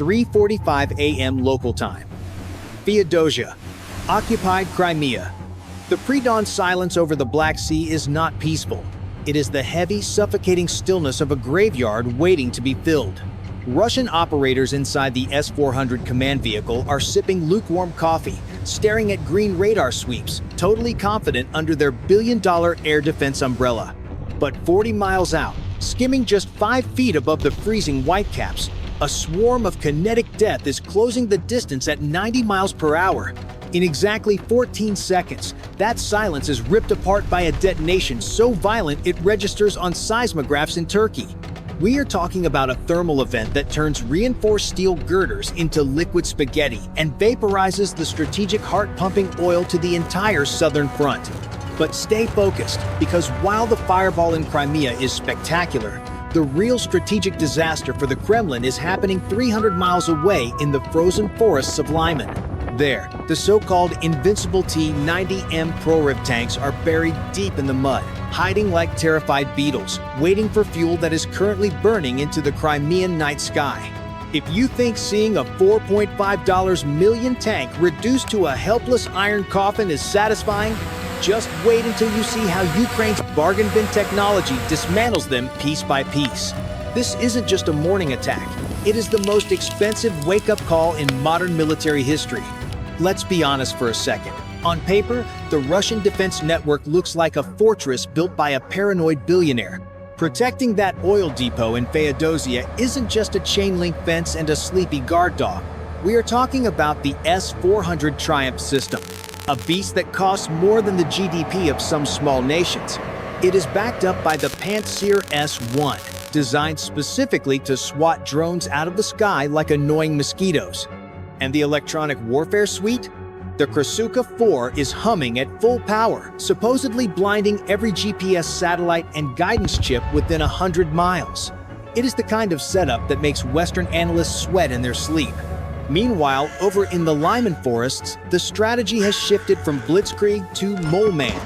3:45 a.m. local time. Feodosia, occupied Crimea. The pre-dawn silence over the Black Sea is not peaceful. It is the heavy, suffocating stillness of a graveyard waiting to be filled. Russian operators inside the S-400 command vehicle are sipping lukewarm coffee, staring at green radar sweeps, totally confident under their billion-dollar air defense umbrella. But 40 miles out, skimming just 5 feet above the freezing whitecaps, a swarm of kinetic death is closing the distance at 90 miles per hour. In exactly 14 seconds, that silence is ripped apart by a detonation so violent it registers on seismographs in Turkey. We are talking about a thermal event that turns reinforced steel girders into liquid spaghetti and vaporizes the strategic heart-pumping oil to the entire southern front. But stay focused, because while the fireball in Crimea is spectacular, the real strategic disaster for the Kremlin is happening 300 miles away in the frozen forests of Lyman. There, the so-called invincible T-90M Proryev tanks are buried deep in the mud, hiding like terrified beetles, waiting for fuel that is currently burning into the Crimean night sky. If you think seeing a $4.5 million tank reduced to a helpless iron coffin is satisfying, just wait until you see how Ukraine's bargain bin technology dismantles them piece by piece. This isn't just a morning attack. It is the most expensive wake-up call in modern military history. Let's be honest for a second. On paper, the Russian defense network looks like a fortress built by a paranoid billionaire. Protecting that oil depot in Feodosia isn't just a chain-link fence and a sleepy guard dog. We are talking about the S-400 Triumph system, a beast that costs more than the GDP of some small nations. It is backed up by the Pantsir S-1, designed specifically to swat drones out of the sky like annoying mosquitoes. And the electronic warfare suite? The Krasuka 4 is humming at full power, supposedly blinding every GPS satellite and guidance chip within 100 miles. It is the kind of setup that makes Western analysts sweat in their sleep. Meanwhile, over in the Lyman forests, the strategy has shifted from blitzkrieg to mole man.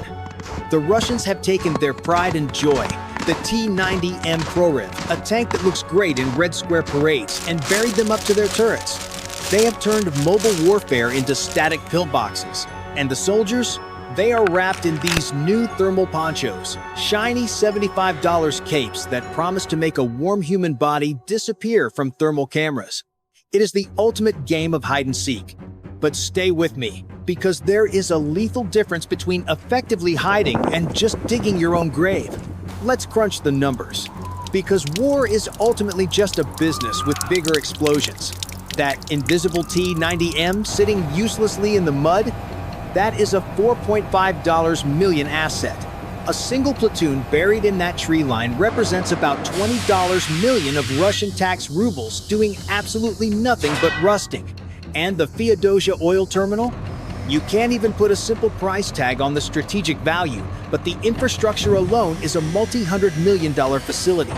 The Russians have taken their pride and joy, the T-90M Proryev, a tank that looks great in Red Square parades, and buried them up to their turrets. They have turned mobile warfare into static pillboxes. And the soldiers? They are wrapped in these new thermal ponchos, shiny $75 capes that promise to make a warm human body disappear from thermal cameras. It is the ultimate game of hide and seek. But stay with me, because there is a lethal difference between effectively hiding and just digging your own grave. Let's crunch the numbers. Because war is ultimately just a business with bigger explosions. That invisible T-90M sitting uselessly in the mud? That is a $4.5 million asset. A single platoon buried in that tree line represents about $20 million of Russian tax rubles doing absolutely nothing but rusting. And the Feodosia oil terminal? You can't even put a simple price tag on the strategic value, but the infrastructure alone is a multi-$100 million facility.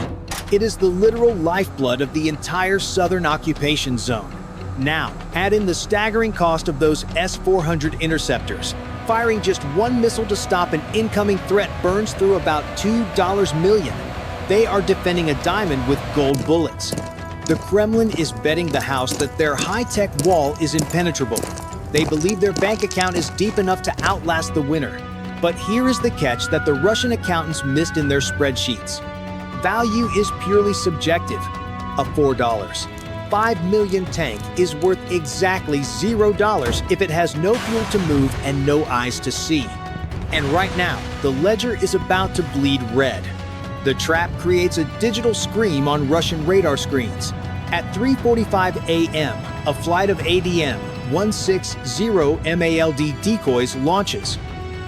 It is the literal lifeblood of the entire southern occupation zone. Now, add in the staggering cost of those S-400 interceptors. Firing just one missile to stop an incoming threat burns through about $2 million. They are defending a diamond with gold bullets. The Kremlin is betting the house that their high-tech wall is impenetrable. They believe their bank account is deep enough to outlast the winter. But here is the catch that the Russian accountants missed in their spreadsheets. Value is purely subjective. A $4.5 million tank is worth exactly $0 if it has no fuel to move and no eyes to see. And right now, the ledger is about to bleed red. The trap creates a digital scream on Russian radar screens. At 3:45 a.m., a flight of ADM 160 MALD decoys launches.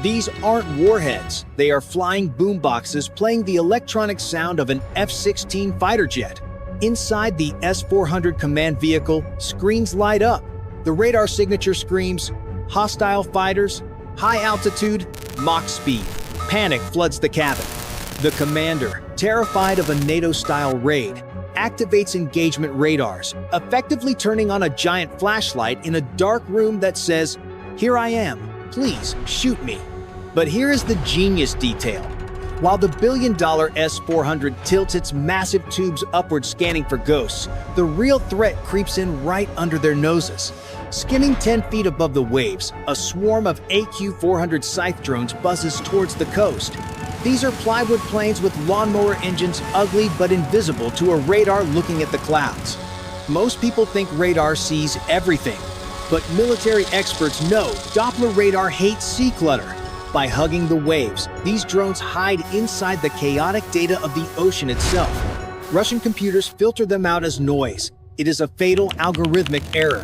These aren't warheads. They are flying boomboxes playing the electronic sound of an F-16 fighter jet. Inside the S-400 command vehicle, screens light up. The radar signature screams, "Hostile fighters, high altitude, Mach speed." Panic floods the cabin. The commander, terrified of a NATO-style raid, activates engagement radars, effectively turning on a giant flashlight in a dark room that says, "Here I am, please shoot me." But here is the genius detail. While the billion-dollar S-400 tilts its massive tubes upward scanning for ghosts, the real threat creeps in right under their noses. Skimming 10 feet above the waves, a swarm of AQ-400 scythe drones buzzes towards the coast. These are plywood planes with lawnmower engines, ugly but invisible to a radar looking at the clouds. Most people think radar sees everything, but military experts know Doppler radar hates sea clutter. By hugging the waves, these drones hide inside the chaotic data of the ocean itself. Russian computers filter them out as noise. It is a fatal algorithmic error.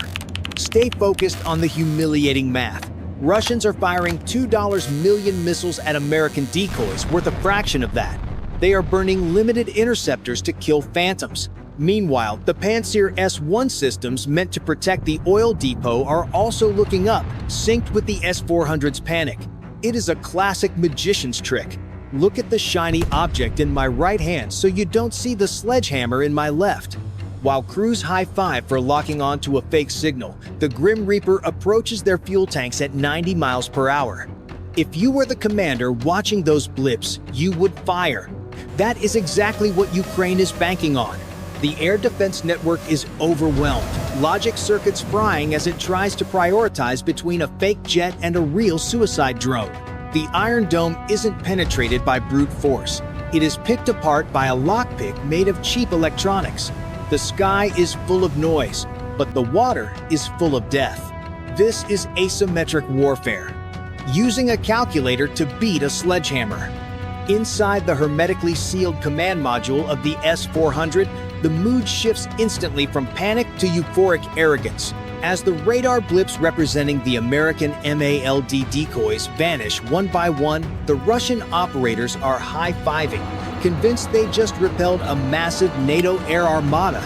Stay focused on the humiliating math. Russians are firing $2 million missiles at American decoys, worth a fraction of that. They are burning limited interceptors to kill phantoms. Meanwhile, the Pantsir S-1 systems meant to protect the oil depot are also looking up, synced with the S-400's panic. It is a classic magician's trick. Look at the shiny object in my right hand so you don't see the sledgehammer in my left. While crews high-five for locking on to a fake signal, the Grim Reaper approaches their fuel tanks at 90 miles per hour. If you were the commander watching those blips, you would fire. That is exactly what Ukraine is banking on. The air defense network is overwhelmed, logic circuits frying as it tries to prioritize between a fake jet and a real suicide drone. The Iron Dome isn't penetrated by brute force. It is picked apart by a lockpick made of cheap electronics. The sky is full of noise, but the water is full of death. This is asymmetric warfare, using a calculator to beat a sledgehammer. Inside the hermetically sealed command module of the S-400, the mood shifts instantly from panic to euphoric arrogance. As the radar blips representing the American MALD decoys vanish one by one, the Russian operators are high-fiving, convinced they just repelled a massive NATO air armada.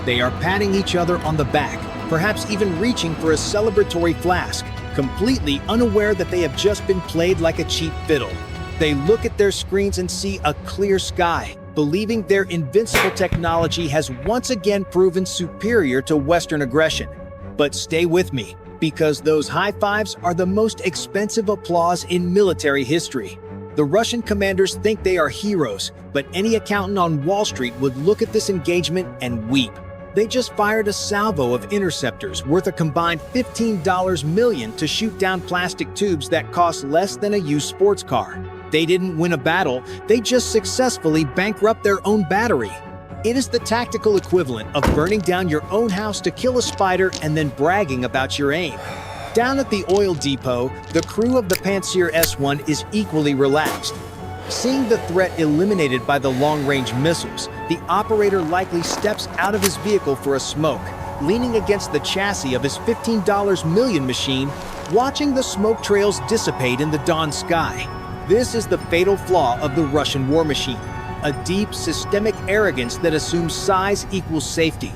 They are patting each other on the back, perhaps even reaching for a celebratory flask, completely unaware that they have just been played like a cheap fiddle. They look at their screens and see a clear sky, believing their invincible technology has once again proven superior to Western aggression. But stay with me, because those high fives are the most expensive applause in military history. The Russian commanders think they are heroes, but any accountant on Wall Street would look at this engagement and weep. They just fired a salvo of interceptors worth a combined $15 million to shoot down plastic tubes that cost less than a used sports car. They didn't win a battle, they just successfully bankrupt their own battery. It is the tactical equivalent of burning down your own house to kill a spider and then bragging about your aim. Down at the oil depot, the crew of the Pantsir S-1 is equally relaxed. Seeing the threat eliminated by the long-range missiles, the operator likely steps out of his vehicle for a smoke, leaning against the chassis of his $15 million machine, watching the smoke trails dissipate in the dawn sky. This is the fatal flaw of the Russian war machine. A deep, systemic arrogance that assumes size equals safety.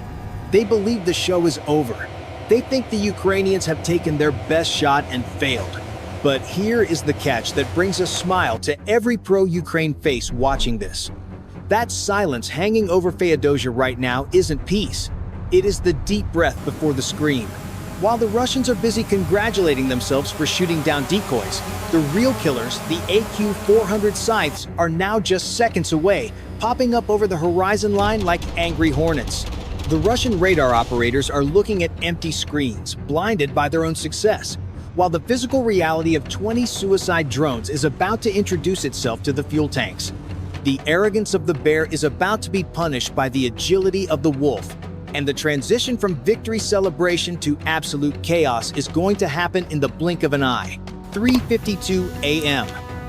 They believe the show is over. They think the Ukrainians have taken their best shot and failed. But here is the catch that brings a smile to every pro-Ukraine face watching this. That silence hanging over Feodosia right now isn't peace. It is the deep breath before the scream. While the Russians are busy congratulating themselves for shooting down decoys, the real killers, the AQ-400 scythes, are now just seconds away, popping up over the horizon line like angry hornets. The Russian radar operators are looking at empty screens, blinded by their own success, while the physical reality of 20 suicide drones is about to introduce itself to the fuel tanks. The arrogance of the bear is about to be punished by the agility of the wolf. And the transition from victory celebration to absolute chaos is going to happen in the blink of an eye. 3:52 a.m.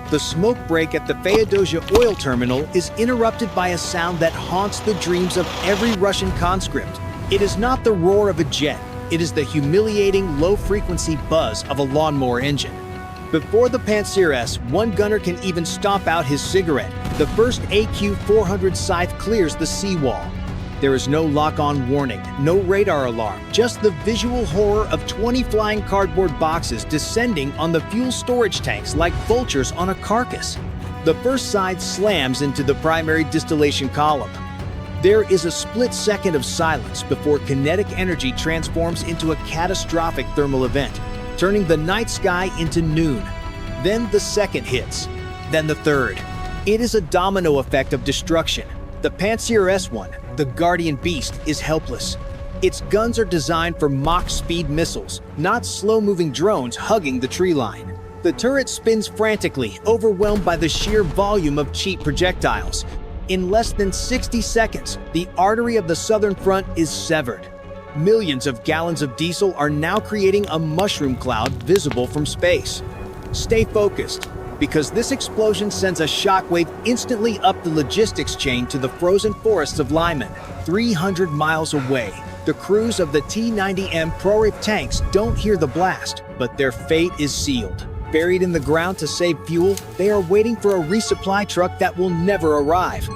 The smoke break at the Feodosia oil terminal is interrupted by a sound that haunts the dreams of every Russian conscript. It is not the roar of a jet, it is the humiliating low-frequency buzz of a lawnmower engine. Before the Pantsir S, one gunner can even stomp out his cigarette, the first AQ-400 scythe clears the seawall. There is no lock-on warning, no radar alarm, just the visual horror of 20 flying cardboard boxes descending on the fuel storage tanks like vultures on a carcass. The first side slams into the primary distillation column. There is a split second of silence before kinetic energy transforms into a catastrophic thermal event, turning the night sky into noon. Then the second hits, then the third. It is a domino effect of destruction. The Pantsir S-1, the Guardian Beast, is helpless. Its guns are designed for Mach-speed missiles, not slow-moving drones hugging the tree line. The turret spins frantically, overwhelmed by the sheer volume of cheap projectiles. In less than 60 seconds, the artery of the southern front is severed. Millions of gallons of diesel are now creating a mushroom cloud visible from space. Stay focused, because this explosion sends a shockwave instantly up the logistics chain to the frozen forests of Lyman, 300 miles away. The crews of the T-90M Prorif tanks don't hear the blast, but their fate is sealed. Buried in the ground to save fuel, they are waiting for a resupply truck that will never arrive.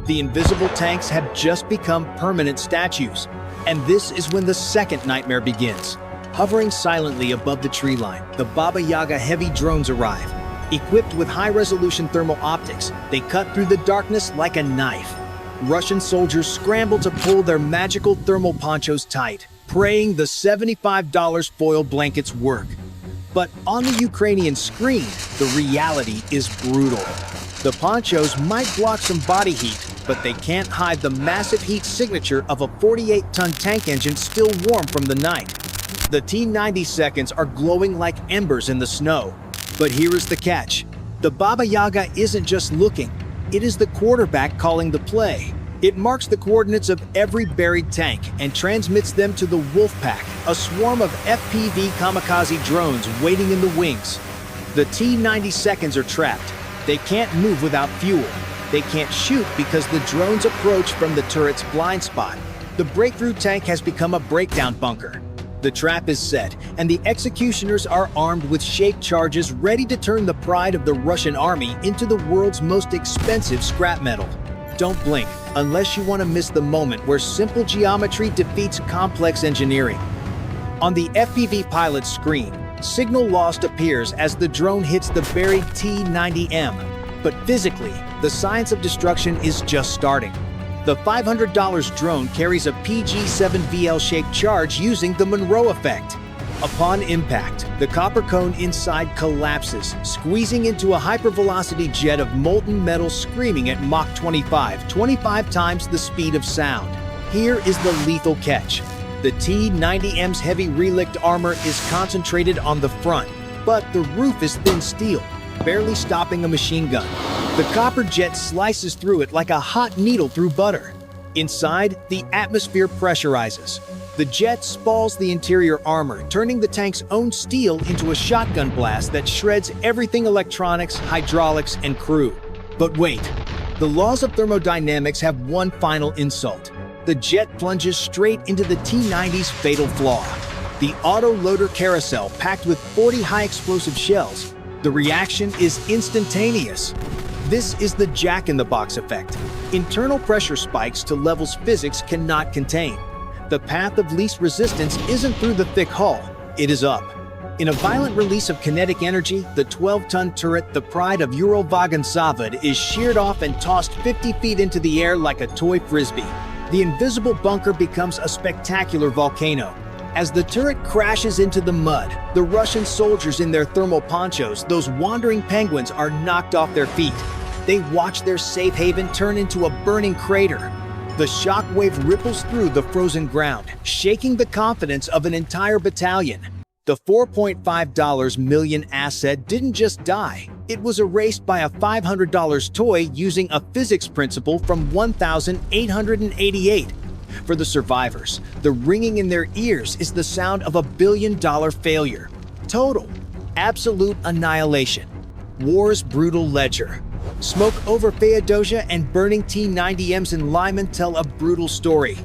The invisible tanks have just become permanent statues. And this is when the second nightmare begins. Hovering silently above the tree line, the Baba Yaga heavy drones arrive. Equipped with high-resolution thermal optics, they cut through the darkness like a knife. Russian soldiers scramble to pull their magical thermal ponchos tight, praying the $75 foil blankets work. But on the Ukrainian screen, the reality is brutal. The ponchos might block some body heat, but they can't hide the massive heat signature of a 48-ton tank engine still warm from the night. The T-90 seconds are glowing like embers in the snow. But here is the catch. The Baba Yaga isn't just looking. It is the quarterback calling the play. It marks the coordinates of every buried tank and transmits them to the Wolfpack, a swarm of FPV kamikaze drones waiting in the wings. The T-90 seconds are trapped. They can't move without fuel. They can't shoot because the drones approach from the turret's blind spot. The breakthrough tank has become a breakdown bunker. The trap is set, and the executioners are armed with shaped charges ready to turn the pride of the Russian army into the world's most expensive scrap metal. Don't blink, unless you want to miss the moment where simple geometry defeats complex engineering. On the FPV pilot's screen, signal lost appears as the drone hits the buried T-90M. But physically, the science of destruction is just starting. The $500 drone carries a PG-7VL-shaped charge using the Monroe effect. Upon impact, the copper cone inside collapses, squeezing into a hypervelocity jet of molten metal screaming at Mach 25 times the speed of sound. Here is the lethal catch. The T-90M's heavy relict armor is concentrated on the front, but the roof is thin steel, barely stopping a machine gun. The copper jet slices through it like a hot needle through butter. Inside, the atmosphere pressurizes. The jet spalls the interior armor, turning the tank's own steel into a shotgun blast that shreds everything electronics, hydraulics, and crew. But wait, the laws of thermodynamics have one final insult. The jet plunges straight into the T-90's fatal flaw. The auto-loader carousel packed with 40 high-explosive shells. The reaction is instantaneous. This is the jack-in-the-box effect. Internal pressure spikes to levels physics cannot contain. The path of least resistance isn't through the thick hull, it is up. In a violent release of kinetic energy, the 12-ton turret, the pride of Ural-Vagan Zavod, is sheared off and tossed 50 feet into the air like a toy frisbee. The invisible bunker becomes a spectacular volcano. As the turret crashes into the mud, the Russian soldiers in their thermal ponchos, those wandering penguins, are knocked off their feet. They watch their safe haven turn into a burning crater. The shockwave ripples through the frozen ground, shaking the confidence of an entire battalion. The $4.5 million asset didn't just die. It was erased by a $500 toy using a physics principle from 1888. For the survivors, the ringing in their ears is the sound of a billion-dollar failure. Total, absolute annihilation. War's brutal ledger. Smoke over Feodosia and burning T-90Ms in Lyman tell a brutal story.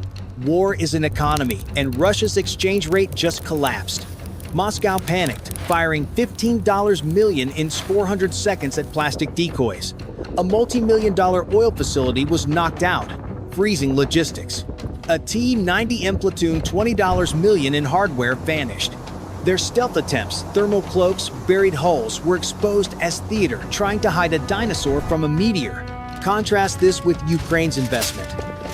War is an economy, and Russia's exchange rate just collapsed. Moscow panicked, firing $15 million in 400 seconds at plastic decoys. A multi-million-dollar oil facility was knocked out, freezing logistics. A T-90M platoon $20 million in hardware vanished. Their stealth attempts, thermal cloaks, buried hulls, were exposed as theater, trying to hide a dinosaur from a meteor. Contrast this with Ukraine's investment.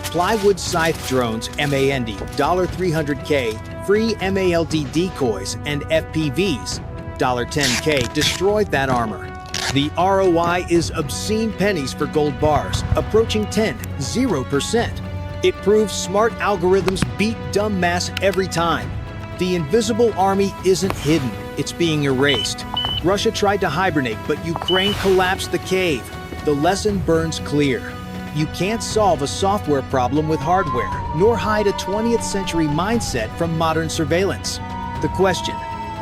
Plywood scythe drones, MAND, $300K, free MALD decoys, and FPVs, $10K, destroyed that armor. The ROI is obscene pennies for gold bars, approaching 0%. It proves smart algorithms beat dumb mass every time. The invisible army isn't hidden, it's being erased. Russia tried to hibernate, but Ukraine collapsed the cave. The lesson burns clear. You can't solve a software problem with hardware, nor hide a 20th century mindset from modern surveillance. The question,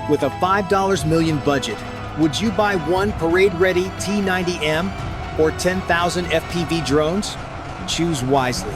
with a $5 million budget, would you buy one parade-ready T-90M or 10,000 FPV drones? Choose wisely.